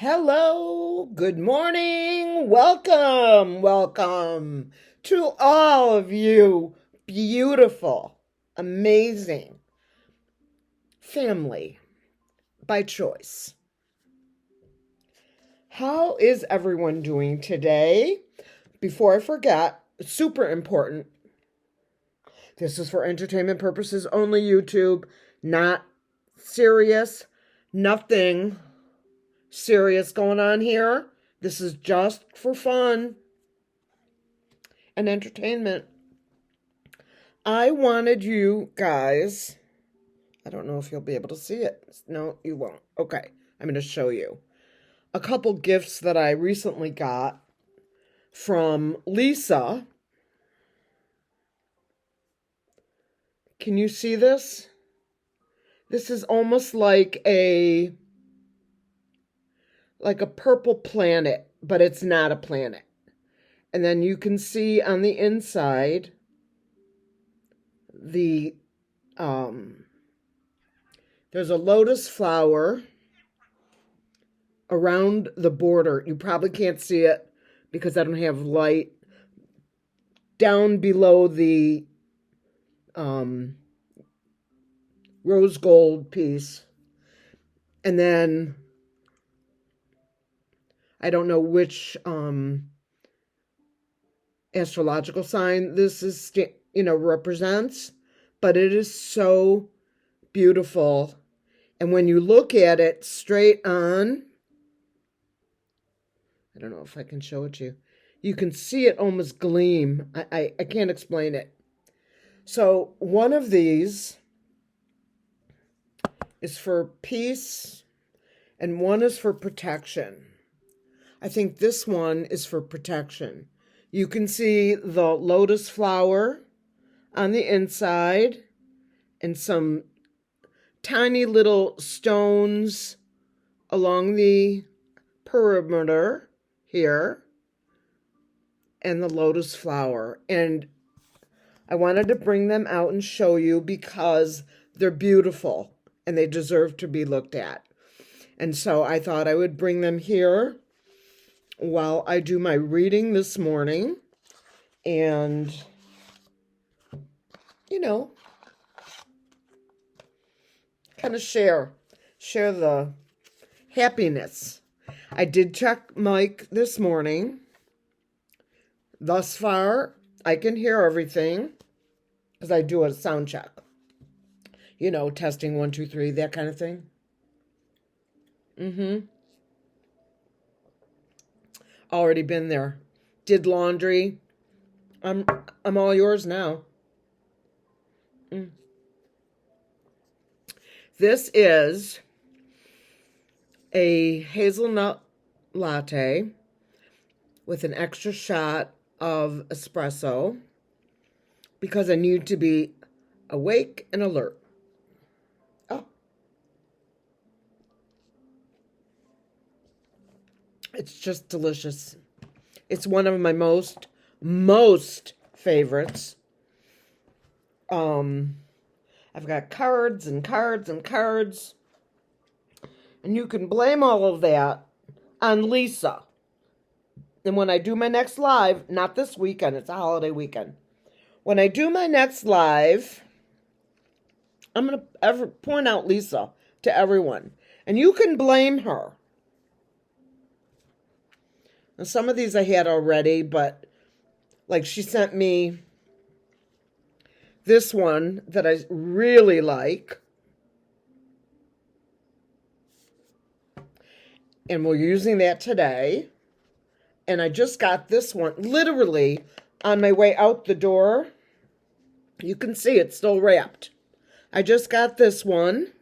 Hello, good morning, welcome to all of you beautiful, amazing family by choice. How is everyone doing today? Before I forget, it's super important. This is for entertainment purposes only, YouTube, not serious, nothing serious going on here. This is just for fun and entertainment. I wanted you guys, I don't know if you'll be able to see it. No, you won't. Okay, I'm going to show you a couple gifts that I recently got from Lisa. Can you see this? This is almost like a purple planet, but it's not a planet. And then you can see on the inside the there's a lotus flower around the border. You probably can't see it because I don't have light. Down below the rose gold piece. And then I don't know which astrological sign this is, represents, but it is so beautiful. And when you look at it straight on, I don't know if I can show it to you. You can see it almost gleam. I can't explain it. So one of these is for peace and one is for protection. I think this one is for protection. You can see the lotus flower on the inside and some tiny little stones along the perimeter here and the lotus flower. And I wanted to bring them out and show you because they're beautiful and they deserve to be looked at. And so I thought I would bring them here while I do my reading this morning and, kind of share the happiness. I did check Mike this morning. Thus far, I can hear everything because I do a sound check. Testing 1, 2, 3, that kind of thing. Already been there. Did laundry. I'm all yours now. This is a hazelnut latte with an extra shot of espresso because I need to be awake and alert. Oh. It's just delicious. It's one of my most favorites. I've got cards and cards and cards. And you can blame all of that on Lisa. And when I do my next live, not this weekend, it's a holiday weekend. When I do my next live, I'm going to point out Lisa to everyone. And you can blame her. And some of these I had already, but like she sent me this one that I really like. And we're using that today. And I just got this one literally on my way out the door. You can see it's still wrapped. I just got this one.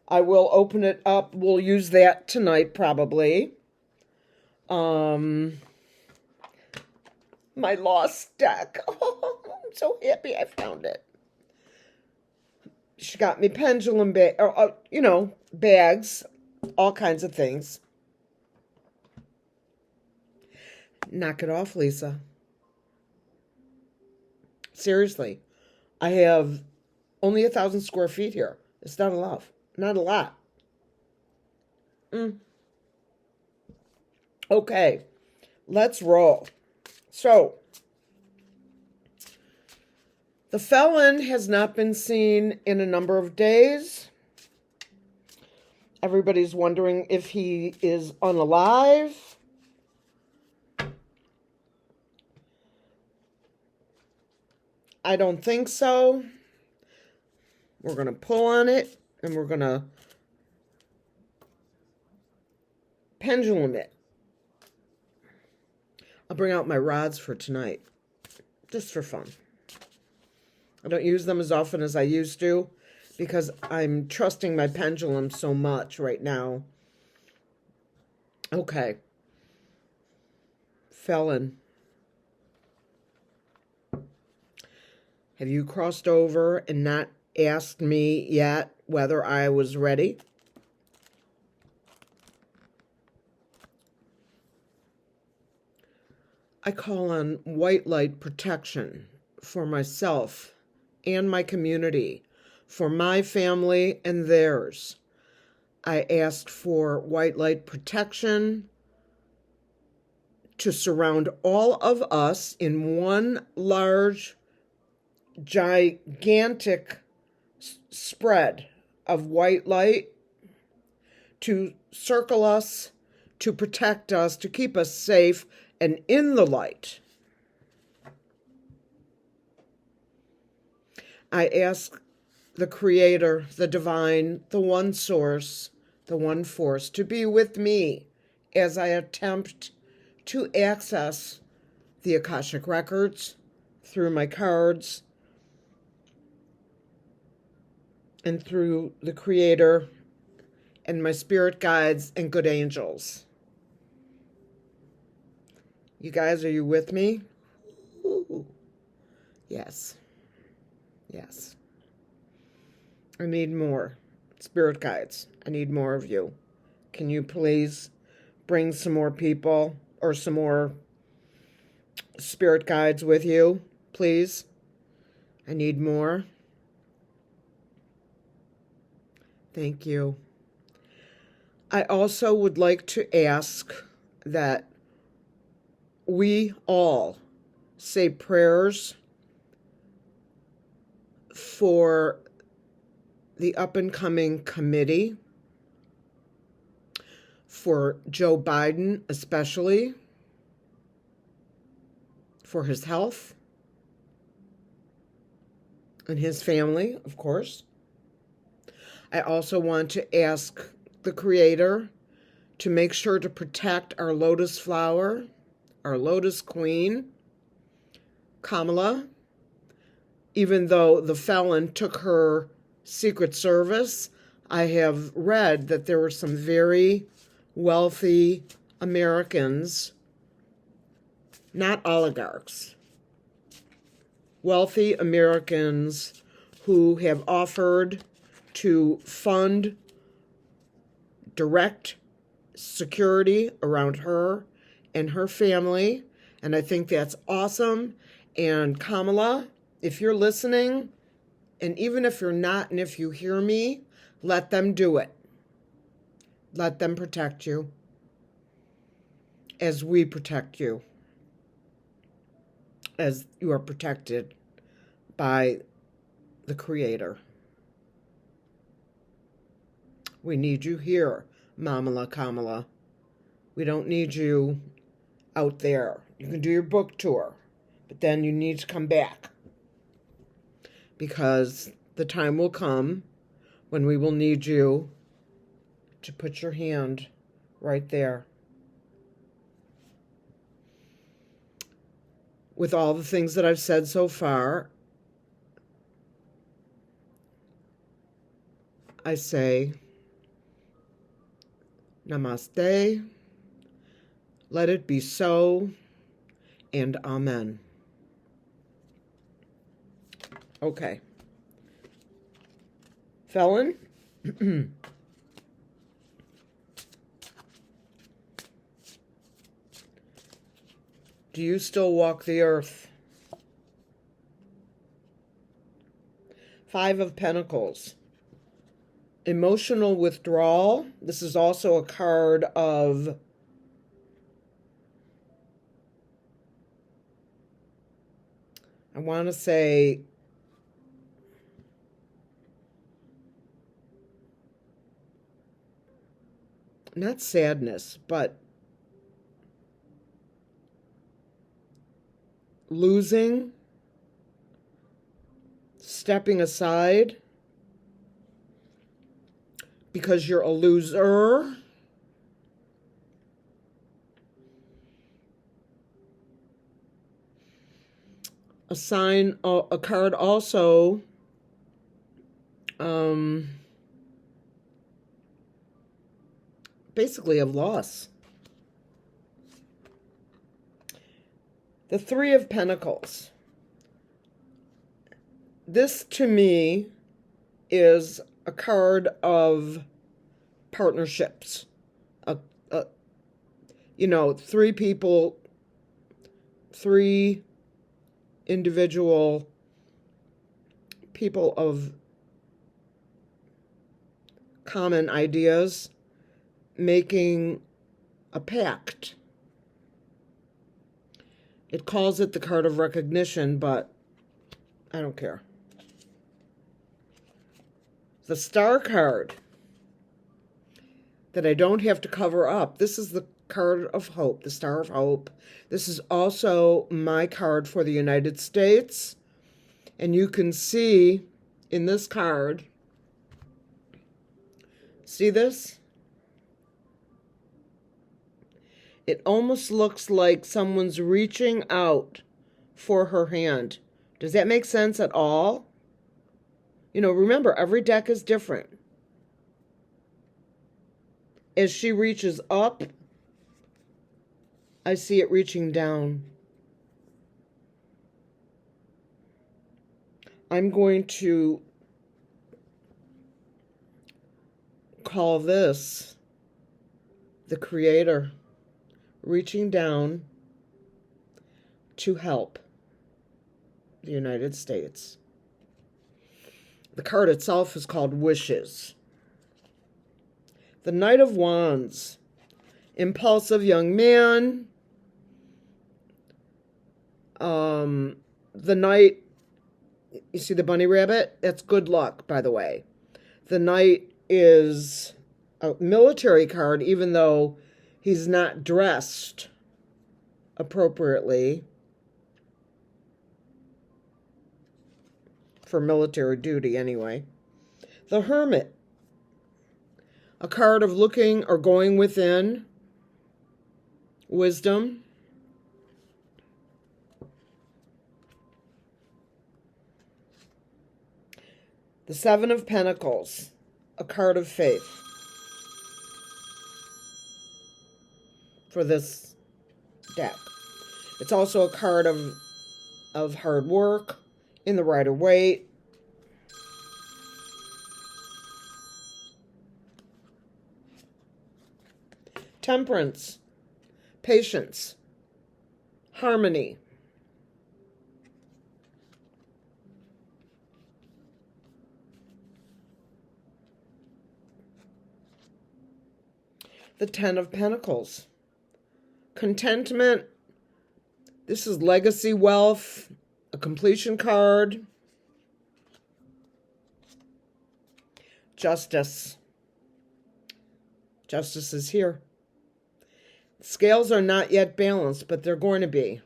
I will open it up. We'll use that tonight probably. My lost deck. Oh, I'm so happy I found it. She got me pendulum bags, all kinds of things. Knock it off, Lisa. Seriously, I have only 1,000 square feet here. It's not a lot. Not a lot. Okay, let's roll. So, the felon has not been seen in a number of days. Everybody's wondering if he is unalive. I don't think so. We're going to pull on it and we're going to pendulum it. I'll bring out my rods for tonight, just for fun. I don't use them as often as I used to because I'm trusting my pendulum so much right now. Okay. Felon. Have you crossed over and not asked me yet whether I was ready? I call on white light protection for myself and my community, for my family and theirs. I asked for white light protection to surround all of us in one large, gigantic spread of white light to circle us, to protect us, to keep us safe and in the light. I ask the Creator, the Divine, the One Source, the One Force to be with me as I attempt to access the Akashic Records through my cards and through the Creator and my spirit guides and good angels. You guys, are you with me? Ooh. Yes. Yes. I need more. Spirit guides, I need more of you. Can you please bring some more people or some more spirit guides with you, please? I need more. Thank you. I also would like to ask that we all say prayers for the up-and-coming committee, for Joe Biden especially, for his health and his family, of course. I also want to ask the Creator to make sure to protect our lotus flower, our lotus queen, Kamala, even though the felon took her Secret Service. I have read that there were some very wealthy Americans, not oligarchs, wealthy Americans who have offered to fund direct security around her and her family, and I think that's awesome. And Kamala, if you're listening, and even if you're not, and if you hear me, let them do it. Let them protect you as we protect you, as you are protected by the Creator. We need you here, Kamala. We don't need you out there. You can do your book tour, but then you need to come back, because the time will come when we will need you to put your hand right there. With all the things that I've said so far, I say, Namaste, let it be so, and Amen. Okay. Felon? Do you still walk the earth? 5 of Pentacles. Emotional withdrawal. This is also a card of I want to say not sadness, but losing, stepping aside because you're a loser. A card also basically of loss. The Three of Pentacles. This to me is a card of partnerships. Three people, three individual people of common ideas making a pact. It calls it the card of recognition, but I don't care. The Star card that I don't have to cover up. This is the card of hope, the Star of Hope. This is also my card for the United States. And you can see in this card, see this? It almost looks like someone's reaching out for her hand. Does that make sense at all? Remember, every deck is different. As she reaches up, I see it reaching down. I'm going to call this the Creator reaching down to help the United States. The card itself is called Wishes. The Knight of Wands, impulsive young man. The Knight, you see the bunny rabbit? That's good luck, by the way. The Knight is a military card, even though he's not dressed appropriately for military duty anyway. The Hermit, a card of looking or going within, wisdom. The Seven of Pentacles, a card of faith for this deck. It's also a card of hard work, in the Rider-Waite. Temperance, patience, harmony. The Ten of Pentacles, contentment. This is legacy wealth, a completion card. Justice. Justice is here. Scales are not yet balanced, but they're going to be.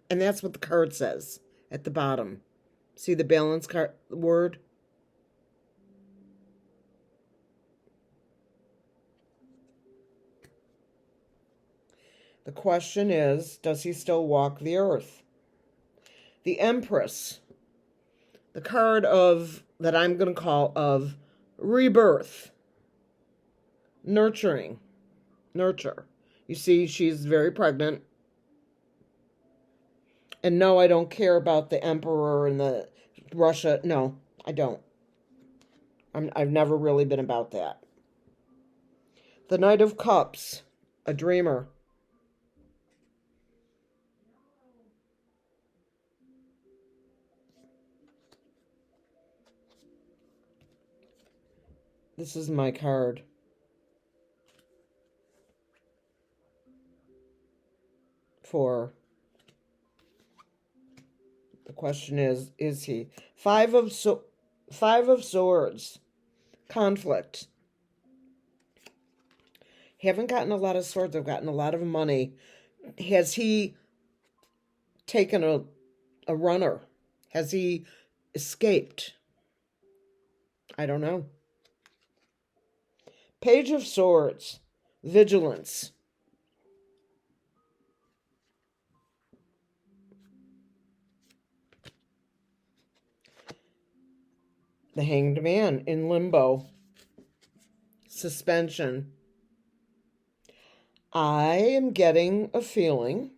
And that's what the card says at the bottom. See the balance card word? The question is, does he still walk the earth? The Empress, the card that I'm going to call of rebirth, nurturing, nurture. You see, she's very pregnant. And no, I don't care about the emperor and the Russia. No, I don't. I've never really been about that. The Knight of Cups, a dreamer. This is my card for The question is he? Five of Swords. Conflict. Haven't gotten a lot of swords. I've gotten a lot of money. Has he taken a runner? Has he escaped? I don't know. Page of Swords. Vigilance. The Hanged Man in limbo. Suspension. I am getting a feeling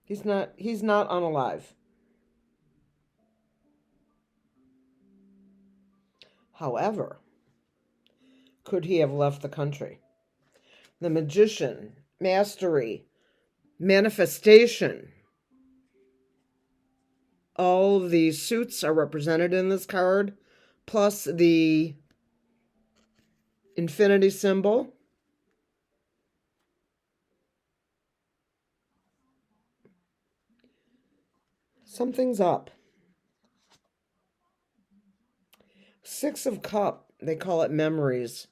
he's not unalive. However, could he have left the country? The Magician, mastery, manifestation. All of these suits are represented in this card, plus the infinity symbol. Something's up. Six of Cups, they call it memories.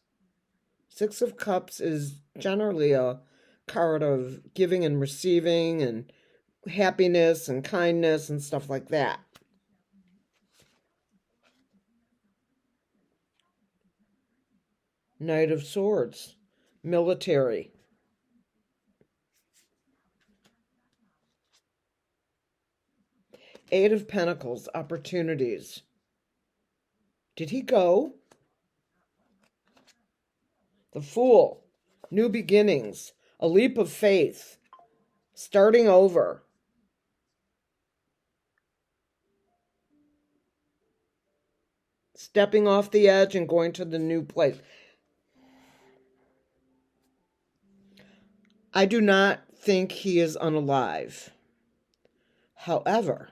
Six of Cups is generally a card of giving and receiving and happiness and kindness and stuff like that. Knight of Swords, military. Eight of Pentacles, opportunities. Did he go? The Fool, new beginnings, a leap of faith, starting over. Stepping off the edge and going to the new place. I do not think he is unalive. However,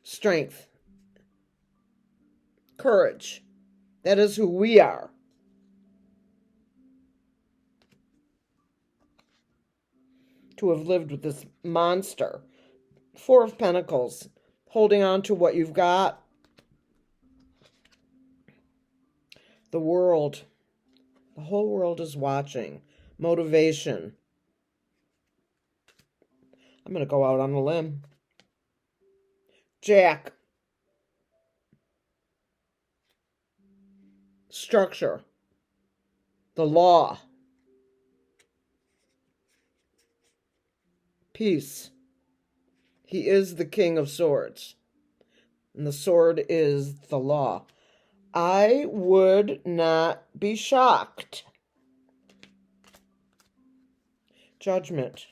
strength, courage, that is who we are. To have lived with this monster. Four of Pentacles, holding on to what you've got. The world, the whole world is watching. Motivation. I'm going to go out on a limb. Jack. Structure. The law. Peace. He is the King of Swords. And the sword is the law. I would not be shocked. Judgment.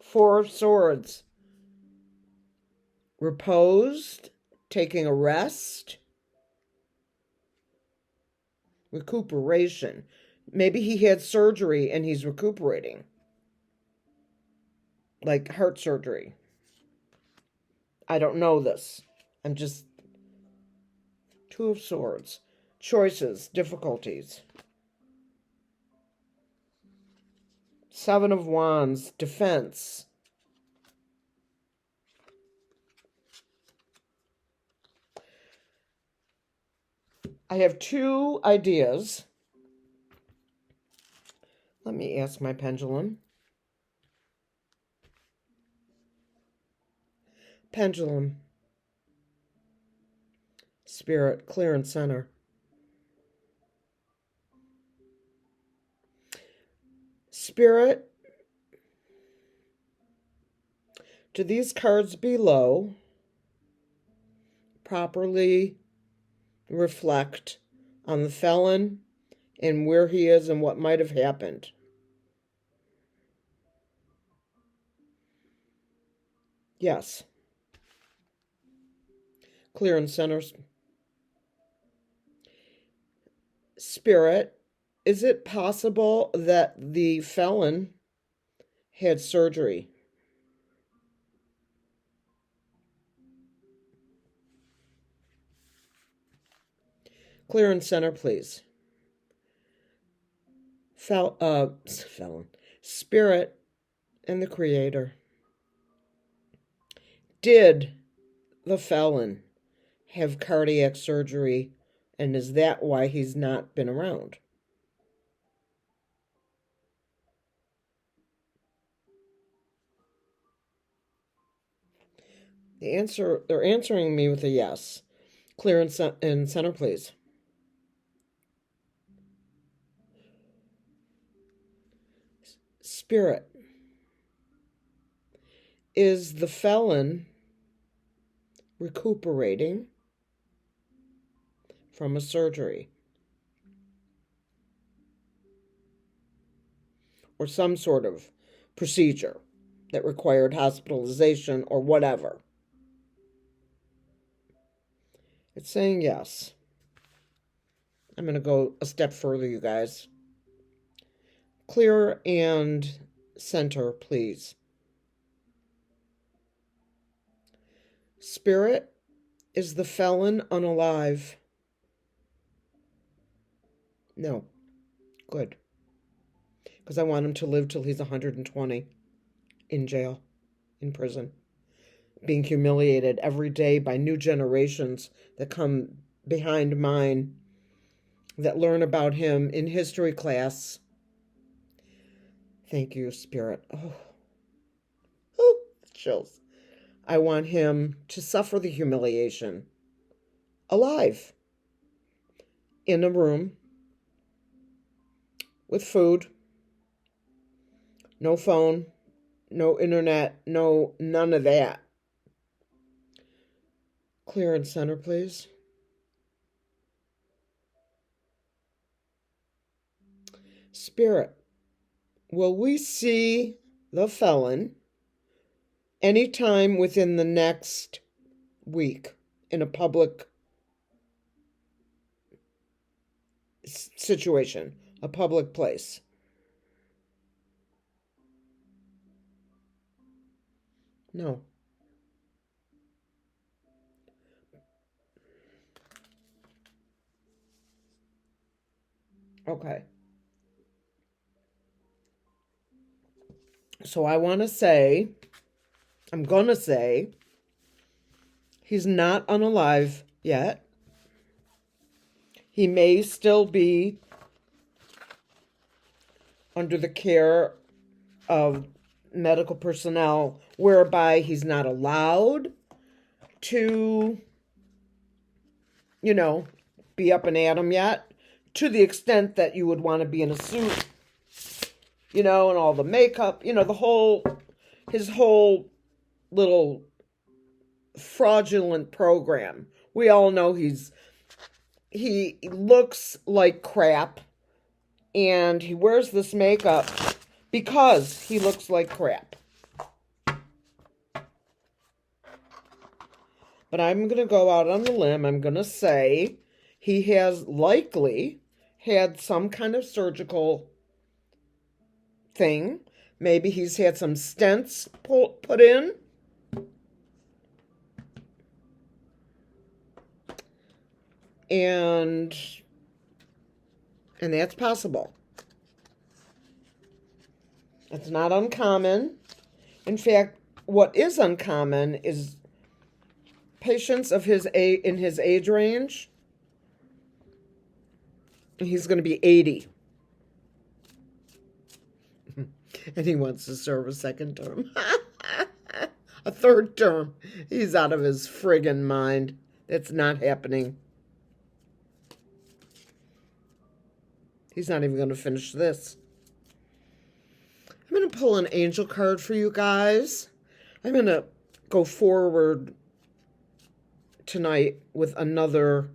Four of Swords. Reposed, taking a rest. Recuperation. Maybe he had surgery and he's recuperating. Like heart surgery. I don't know this. I'm just... Two of Swords. Choices, difficulties. Seven of Wands, defense. I have two ideas. Let me ask my pendulum. Pendulum. Spirit, clear and center. Spirit, do these cards below properly reflect on the felon and where he is and what might have happened? Yes. Clear and center. Spirit, is it possible that the felon had surgery? Clear and center, please. Felon. Spirit and the Creator. Did the felon have cardiac surgery, and is that why he's not been around? They're answering me with a yes. Clear and center, please. Spirit. Is the felon recuperating from a surgery or some sort of procedure that required hospitalization or whatever? It's saying yes. I'm going to go a step further, you guys. Clear and center, please. Spirit, is the felon unalive? No. Good. Because I want him to live till he's 120 in jail, in prison, being humiliated every day by new generations that come behind mine, that learn about him in history class. Thank you, Spirit. Oh, chills. I want him to suffer the humiliation alive, in a room, with food, no phone, no internet, none of that. Clear and center, please. Spirit, will we see the felon anytime within the next week in a public situation, a public place? No. Okay. So I'm going to say, he's not unalive yet. He may still be under the care of medical personnel, whereby he's not allowed to, be up and at 'em yet, to the extent that you would want to be in a suit, and all the makeup, his whole little fraudulent program. We all know he looks like crap, and he wears this makeup because he looks like crap. But I'm going to go out on the limb. I'm going to say he has likely had some kind of surgical thing. Maybe he's had some stents put in. And that's possible. It's not uncommon. In fact, what is uncommon is patients of in his age range. He's going to be 80. And he wants to serve a second term. A third term. He's out of his friggin' mind. It's not happening. He's not even going to finish this. I'm going to pull an angel card for you guys. I'm going to go forward tonight with another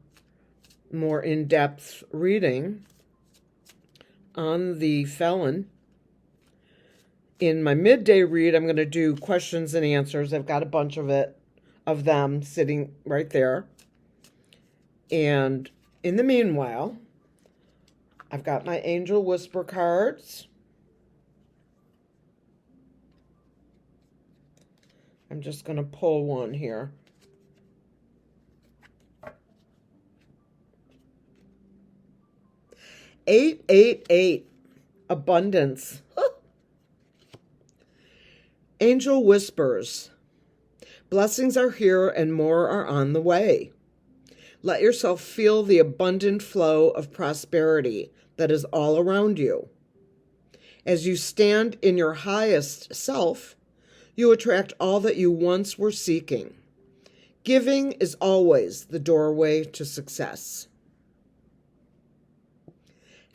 more in-depth reading on the felon. In my midday read, I'm going to do questions and answers. I've got a bunch of them sitting right there. And in the meanwhile, I've got my angel whisper cards. I'm just going to pull one here. 888. Abundance. Angel whispers. Blessings are here and more are on the way. Let yourself feel the abundant flow of prosperity that is all around you. As you stand in your highest self, you attract all that you once were seeking. Giving is always the doorway to success.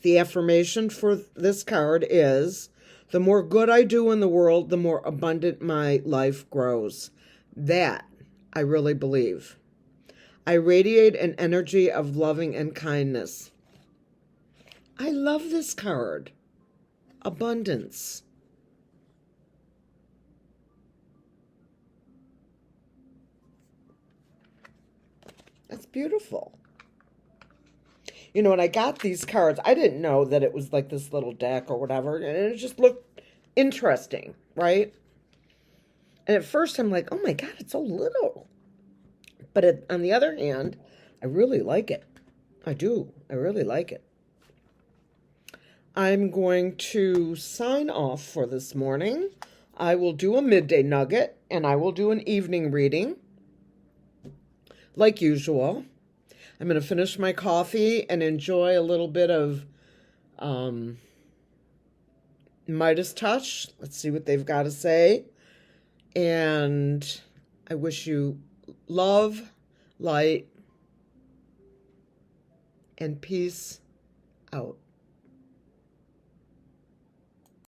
The affirmation for this card is, the more good I do in the world, the more abundant my life grows. That I really believe. I radiate an energy of loving and kindness. I love this card. Abundance. That's beautiful. You know, when I got these cards, I didn't know that it was like this little deck or whatever, and it just looked interesting, right? And at first I'm like, oh my God, it's so little. But on the other hand, I really like it. I do. I really like it. I'm going to sign off for this morning. I will do a midday nugget, and I will do an evening reading, like usual. I'm going to finish my coffee and enjoy a little bit of Midas Touch. Let's see what they've got to say. And I wish you love, light, and peace out.